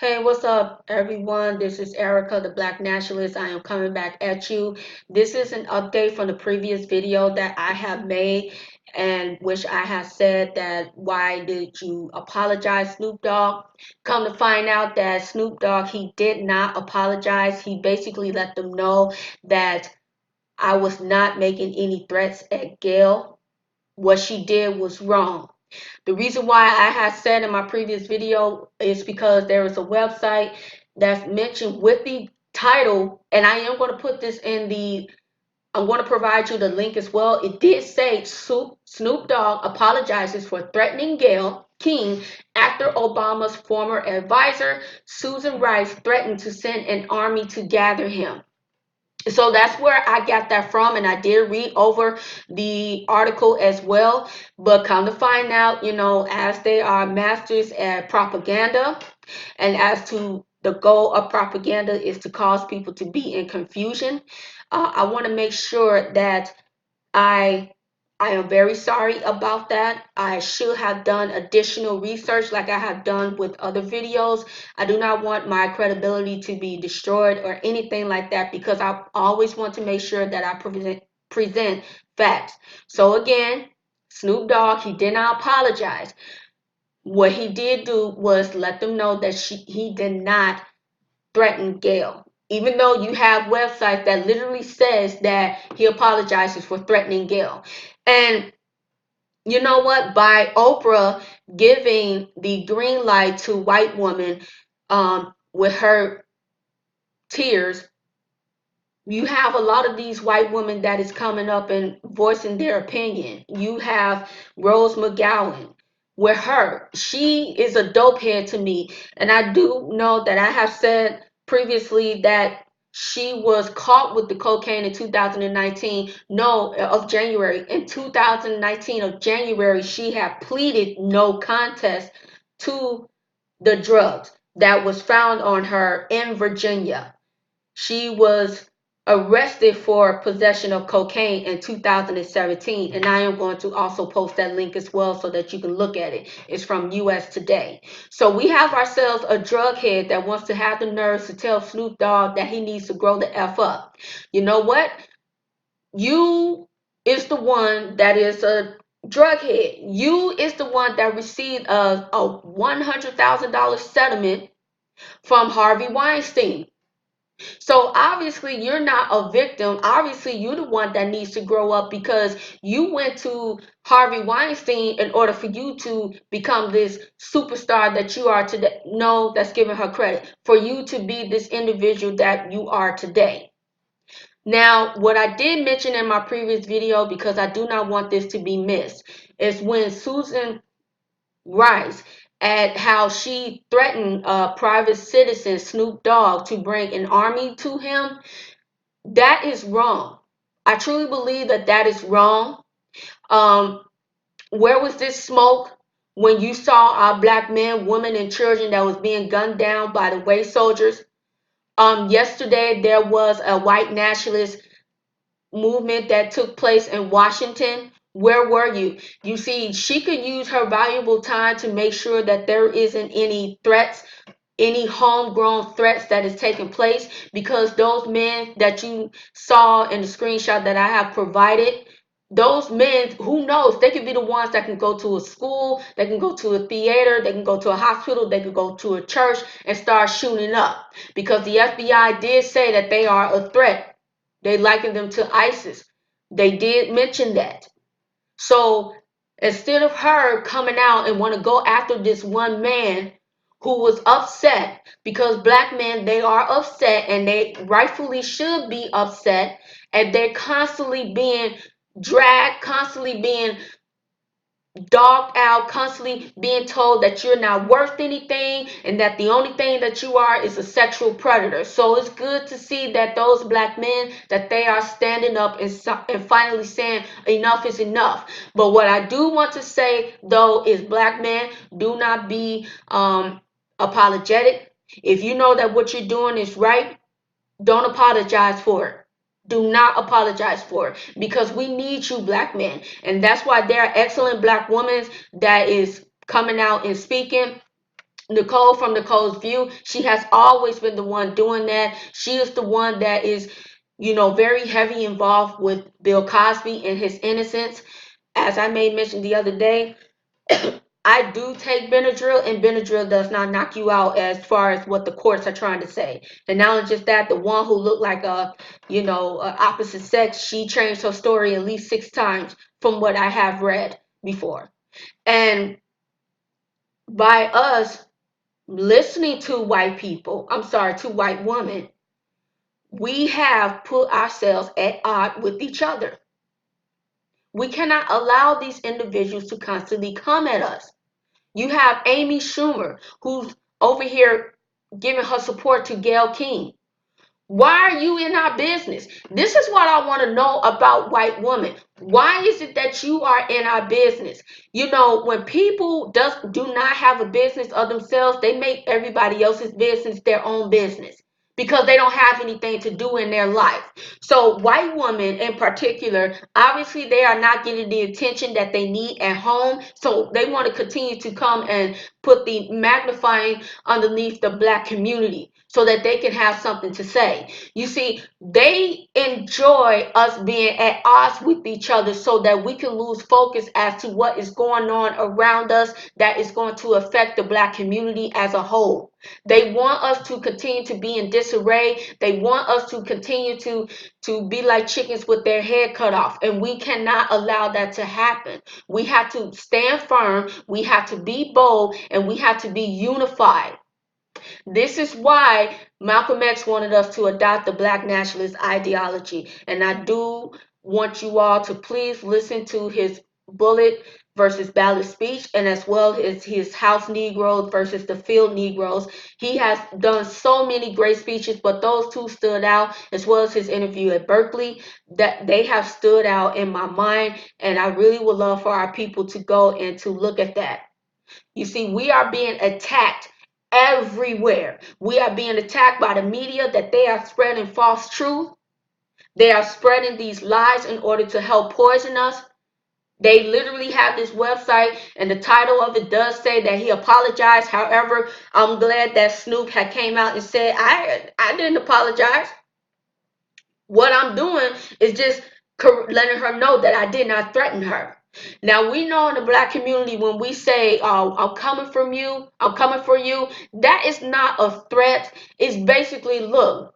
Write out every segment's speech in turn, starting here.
Hey, what's up, everyone? This is Erica, the Black Nationalist. I am coming back at you. This is an update from the previous video that I have made, and which I have said that why did you apologize, Snoop Dogg? Come to find out that Snoop Dogg, he did not apologize. He basically let them know that I was not making any threats at Gayle. What she did was wrong. The reason why I had said in my previous video is because there is a website that's mentioned with the title, and I am going to put this in I'm going to provide you the link as well. It did say Snoop Dogg apologizes for threatening Gayle King after Obama's former advisor, Susan Rice, threatened to send an army to gather him. So that's where I got that from, and I did read over the article as well. But come to find out, as they are masters at propaganda, and as to the goal of propaganda is to cause people to be in confusion, I want to make sure that I I am very sorry about that. I should have done additional research like I have done with other videos. I do not want my credibility to be destroyed or anything like that because I always want to make sure that I present facts. So again, Snoop Dogg, he did not apologize. What he did do was let them know that he did not threaten Gayle. Even though you have websites that literally says that he apologizes for threatening Gayle. And you know what? By Oprah giving the green light to white women with her tears, you have a lot of these white women that is coming up and voicing their opinion. You have Rose McGowan with her. She is a dope head to me. And I do know that I have said previously that she was caught with the cocaine in 2019. No, of January. In 2019 of January, she had pleaded no contest to the drugs that was found on her in Virginia. She was arrested for possession of cocaine in 2017, and I am going to also post that link as well so that you can look at it. It's from US Today. So we have ourselves a drug head that wants to have the nerves to tell Snoop Dogg that he needs to grow the F up. You know what? You is the one that is a drug head. You is the one that received a $100,000 settlement from Harvey Weinstein. So obviously you're not a victim. Obviously you're the one that needs to grow up because you went to Harvey Weinstein in order for you to become this superstar that you are today. No, that's giving her credit. For you to be this individual that you are today. Now, what I did mention in my previous video, because I do not want this to be missed, is when Susan Rice at how she threatened private citizen Snoop Dogg to bring an army to him. That is wrong. I truly believe that that is wrong. Um, where was this smoke when you saw our black men, women, and children that was being gunned down by the way soldiers? Yesterday there was a white nationalist movement that took place in Washington. Where were you? You see, she could use her valuable time to make sure that there isn't any threats, any homegrown threats that is taking place, because those men that you saw in the screenshot that I have provided, those men, who knows, they could be the ones that can go to a school, they can go to a theater, they can go to a hospital, they could go to a church and start shooting up, because the FBI did say that they are a threat. They likened them to ISIS. They did mention that. So instead of her coming out and want to go after this one man who was upset, because black men, they are upset and they rightfully should be upset, and they're constantly being dragged, constantly being dogged out, constantly being told that you're not worth anything and that the only thing that you are is a sexual predator. So it's good to see that those black men, that they are standing up and finally saying enough is enough. But what I do want to say though is, black men, do not be apologetic. If you know that what you're doing is right, don't apologize for it. Do not apologize for it, because we need you, black men. And that's why there are excellent black women that is coming out and speaking. Nicole, from Nicole's view, she has always been the one doing that. She is the one that is, very heavy involved with Bill Cosby and his innocence. As I made mention the other day, I do take Benadryl, and Benadryl does not knock you out as far as what the courts are trying to say. And not only just that, the one who looked like a opposite sex, she changed her story at least 6 times from what I have read before. And by us listening to white people, I'm sorry, to white women, we have put ourselves at odds with each other. We cannot allow these individuals to constantly come at us. You have Amy Schumer, who's over here giving her support to Gayle King. Why are you in our business? This is what I want to know about white women. Why is it that you are in our business? When people do not have a business of themselves, they make everybody else's business their own business because they don't have anything to do in their life. So white women in particular, obviously they are not getting the attention that they need at home. So they want to continue to come and put the magnifying underneath the black community so that they can have something to say. You see, they enjoy us being at odds with each other so that we can lose focus as to what is going on around us that is going to affect the black community as a whole. They want us to continue to be in disarray. They want us to continue to be like chickens with their head cut off. And we cannot allow that to happen. We have to stand firm. We have to be bold, and we have to be unified. This is why Malcolm X wanted us to adopt the black nationalist ideology. And I do want you all to please listen to his bullet versus ballot speech, and as well as his house Negroes versus the field Negroes. He has done so many great speeches, but those two stood out, as well as his interview at Berkeley, that they have stood out in my mind. And I really would love for our people to go and to look at that. You see, we are being attacked everywhere. We are being attacked by the media that they are spreading false truth. They are spreading these lies in order to help poison us. They literally have this website, and the title of it does say that he apologized. However, I'm glad that Snoop had came out and said, I didn't apologize. What I'm doing is just letting her know that I did not threaten her. Now, we know in the black community, when we say, I'm coming from you, I'm coming for you, that is not a threat. It's basically, look,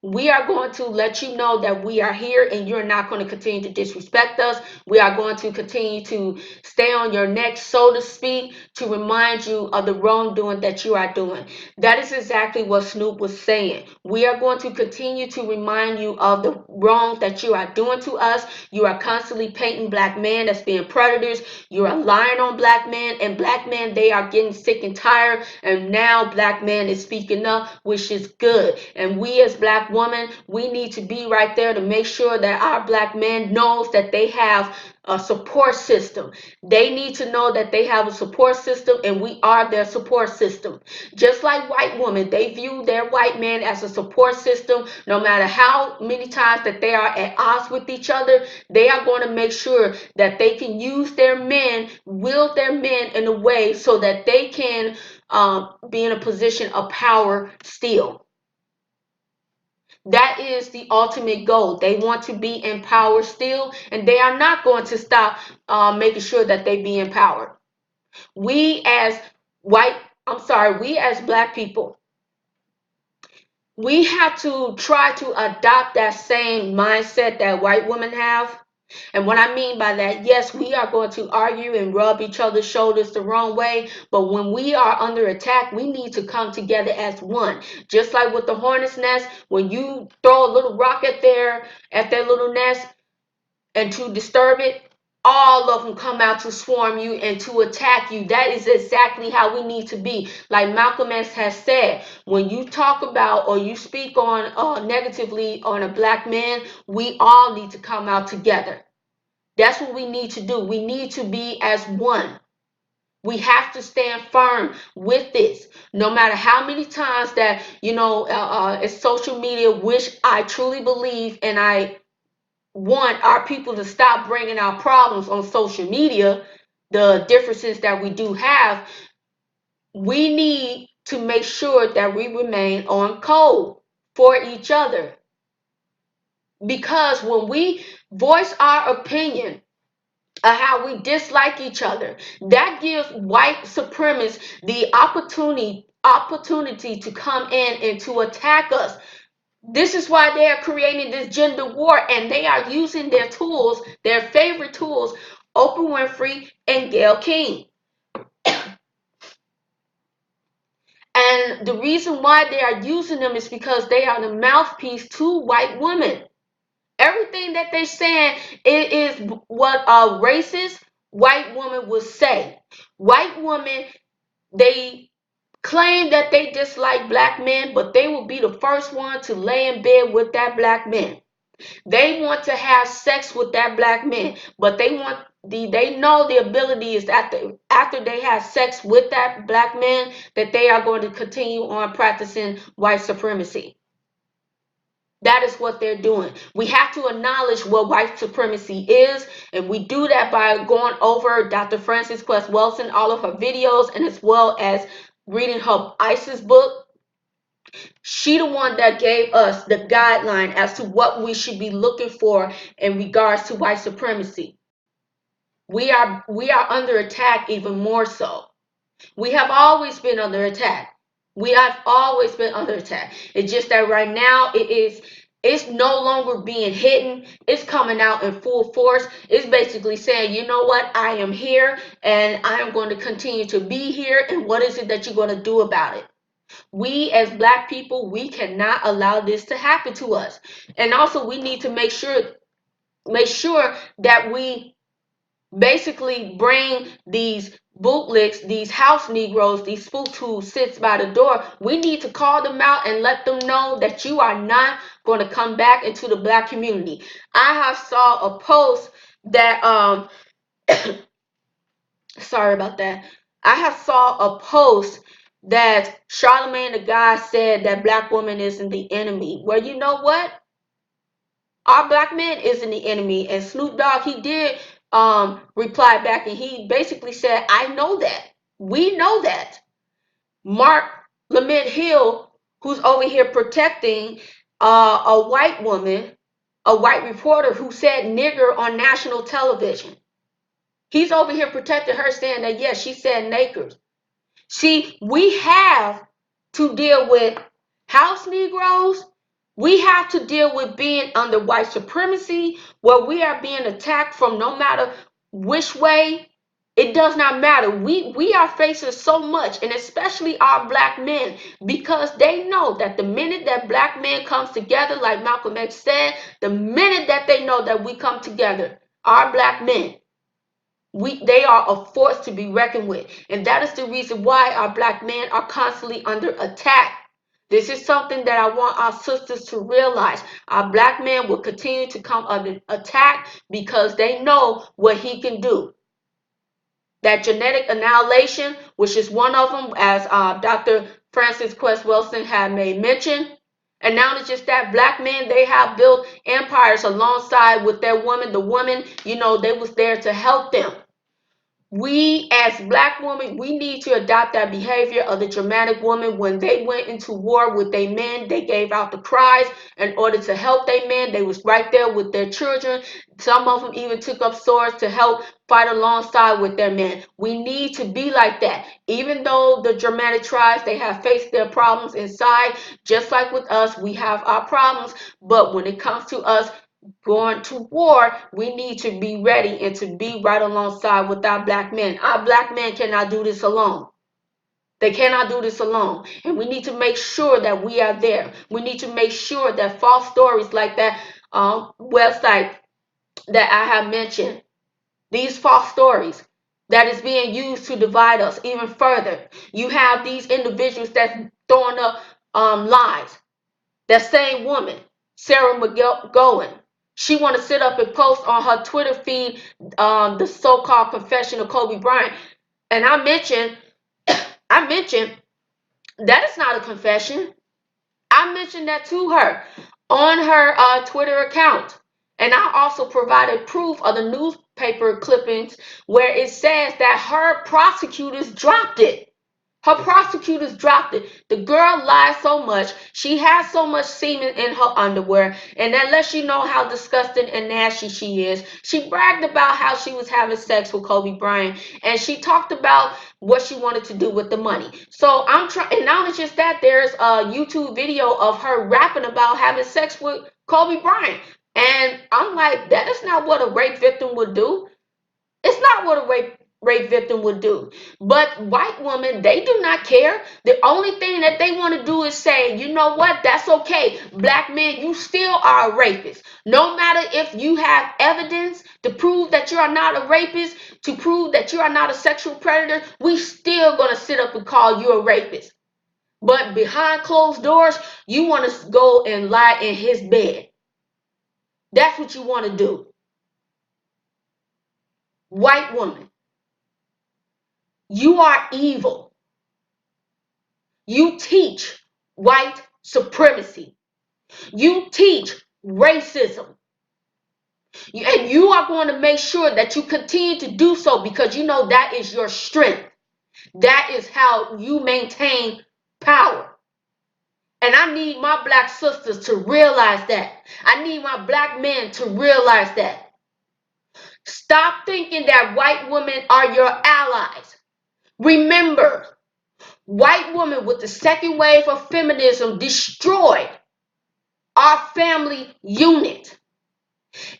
we are going to let you know that we are here and you're not going to continue to disrespect us. We are going to continue to stay on your neck, so to speak, to remind you of the wrongdoing that you are doing. That is exactly what Snoop was saying. We are going to continue to remind you of the wrong that you are doing to us. You are constantly painting black men as being predators. You are lying on black men, and black men, they are getting sick and tired. And now black men is speaking up, which is good. And we as black women, we need to be right there to make sure that our black men knows that they have a support system. They need to know that they have a support system, and we are their support system. Just like white women, they view their white man as a support system. No matter how many times that they are at odds with each other, they are going to make sure that they can use their men, wield their men in a way so that they can be in a position of power still. That is the ultimate goal. They want to be in power still, and they are not going to stop making sure that they be in power. We as we as black people, we have to try to adopt that same mindset that white women have. And what I mean by that, yes, we are going to argue and rub each other's shoulders the wrong way, but when we are under attack, we need to come together as one. Just like with the hornet's nest, when you throw a little rock at their little nest and to disturb it, all of them come out to swarm you and to attack you. That is exactly how we need to be. Like Malcolm X has said, when you talk about or you speak on negatively on a black man, we all need to come out together. That's what we need to do. We need to be as one. We have to stand firm with this. No matter how many times that, it's social media, which I truly believe, and I want our people to stop bringing our problems on social media, the differences that we do have. we need to make sure that we remain on code for each other. Because when we voice our opinion of how we dislike each other, that gives white supremacists the opportunity to come in and to attack us. This is why they are creating this gender war, and they are using their tools, their favorite tools, Oprah Winfrey and Gayle King. And the reason why they are using them is because they are the mouthpiece to white women. Everything that they're saying is what a racist white woman would say. White women, they claim that they dislike black men, but they will be the first one to lay in bed with that black man. They want to have sex with that black man, but they know the ability is that after they have sex with that black man, that they are going to continue on practicing white supremacy. That is what they're doing. We have to acknowledge what white supremacy is, and we do that by going over Dr. Frances Quest Wilson, all of her videos, and as well as reading her ISIS book. She the one that gave us the guideline as to what we should be looking for in regards to white supremacy. We are under attack even more so. We have always been under attack. We have always been under attack. It's just that right now it's no longer being hidden. It's coming out in full force. It's basically saying, you know what, I am here and I am going to continue to be here, and what is it that you're going to do about it? We as black people, we cannot allow this to happen to us. And also we need to make sure that we basically bring these bootlicks, these house Negroes, these spooks who sits by the door. We need to call them out and let them know that you are not going to come back into the black community. I have saw a post that sorry about that. I have saw a post that Charlemagne the God said that black woman isn't the enemy. Well, you know what? Our black man isn't the enemy. And Snoop Dogg, he did reply back, and he basically said, I know that. We know that. Mark Lament Hill, who's over here protecting a white woman, a white reporter who said nigger on national television. He's over here protecting her, saying that, yes, she said niggers. See, we have to deal with house Negroes. We have to deal with being under white supremacy, where we are being attacked from no matter which way. It does not matter. We are facing so much, and especially our black men, because they know that the minute that black men comes together, like Malcolm X said, the minute that they know that we come together, our black men, they are a force to be reckoned with. And that is the reason why our black men are constantly under attack. This is something that I want our sisters to realize. Our black men will continue to come under attack because they know what he can do. That genetic annihilation, which is one of them, as Dr. Frances Quest Wilson had made mention. And not only just that, black men, they have built empires alongside with their women. The women, they was there to help them. We as black women, we need to adopt that behavior of the Germanic woman. When they went into war with their men, they gave out the cries in order to help their men. They was right there with their children. Some of them even took up swords to help fight alongside with their men. We need to be like that. Even though the Germanic tribes, they have faced their problems inside, just like with us, we have our problems. But when it comes to us going to war, we need to be ready and to be right alongside with our black men. Our black men cannot do this alone. They cannot do this alone. And we need to make sure that we are there. We need to make sure that false stories like that website that I have mentioned, these false stories that is being used to divide us even further. You have these individuals that's throwing up lies. That same woman, Sarah McGowan, she want to sit up and post on her Twitter feed the so-called confession of Kobe Bryant. And I mentioned that is not a confession. I mentioned that to her on her Twitter account. And I also provided proof of the newspaper clippings where it says that her prosecutors dropped it. Her prosecutors dropped it. The girl lied so much. She has so much semen in her underwear. And that lets you know how disgusting and nasty she is. She bragged about how she was having sex with Kobe Bryant. And she talked about what she wanted to do with the money. So I'm trying, and not only just that, there's a YouTube video of her rapping about having sex with Kobe Bryant. And I'm like, that is not what a rape victim would do. It's not what a rape victim would do. But white women, they do not care. The only thing that they want to do is say, you know what, that's okay. Black men, you still are a rapist. No matter if you have evidence to prove that you are not a rapist, to prove that you are not a sexual predator, we still gonna sit up and call you a rapist. But behind closed doors, you want to go and lie in his bed. That's what you want to do. White woman, you are evil. You teach white supremacy. You teach racism. And you are going to make sure that you continue to do so because you know that is your strength. That is how you maintain power. And I need my black sisters to realize that. I need my black men to realize that. Stop thinking that white women are your allies. Remember, white women with the second wave of feminism destroyed our family unit.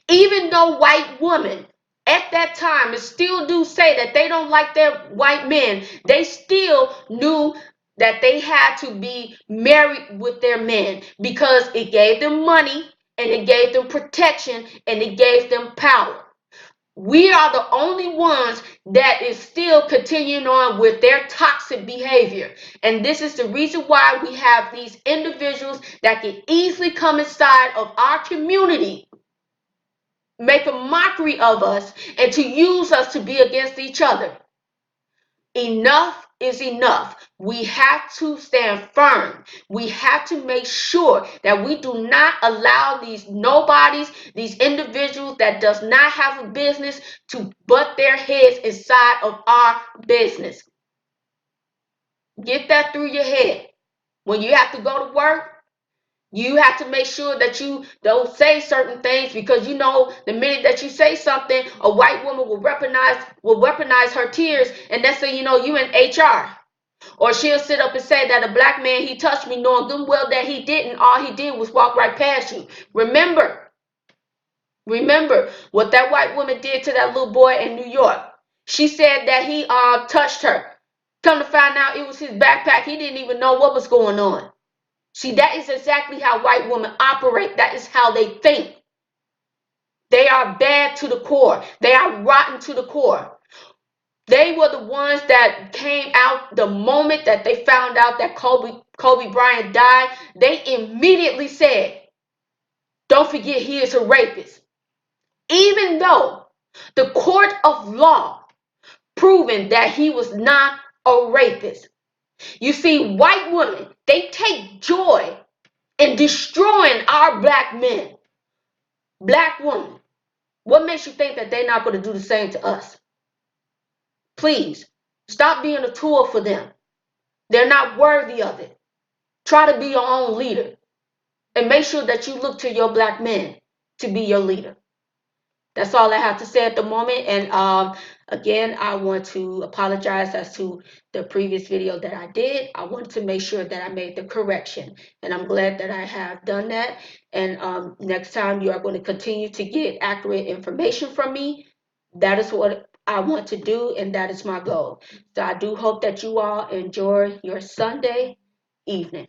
Even though white women at that time still do say that they don't like their white men, they still knew that they had to be married with their men because it gave them money and it gave them protection and it gave them power. We are the only ones that is still continuing on with their toxic behavior. And this is the reason why we have these individuals that can easily come inside of our community, make a mockery of us, and to use us to be against each other. Enough is enough. We have to stand firm. We have to make sure that we do not allow these nobodies, these individuals that does not have a business to butt their heads inside of our business. Get that through your head. When you have to go to work, you have to make sure that you don't say certain things because you know the minute that you say something, a white woman will weaponize her tears, and that's say, you know, you in HR. Or she'll sit up and say that a black man, he touched me, knowing good and well that he didn't. All he did was walk right past you. Remember what that white woman did to that little boy in New York. She said that he touched her. Come to find out it was his backpack. He didn't even know what was going on. See, that is exactly how white women operate. That is how they think. They are bad to the core. They are rotten to the core. They were the ones that came out the moment that they found out that Kobe Bryant died. They immediately said, don't forget he is a rapist. Even though the court of law proven that he was not a rapist. You see, white women, they take joy in destroying our black men. Black women, what makes you think that they're not going to do the same to us? Please, stop being a tool for them. They're not worthy of it. Try to be your own leader. And make sure that you look to your black men to be your leader. That's all I have to say at the moment. And again, I want to apologize as to the previous video that I did. I wanted to make sure that I made the correction. And I'm glad that I have done that. And next time you are going to continue to get accurate information from me. That is what I want to do. And that is my goal. So I do hope that you all enjoy your Sunday evening.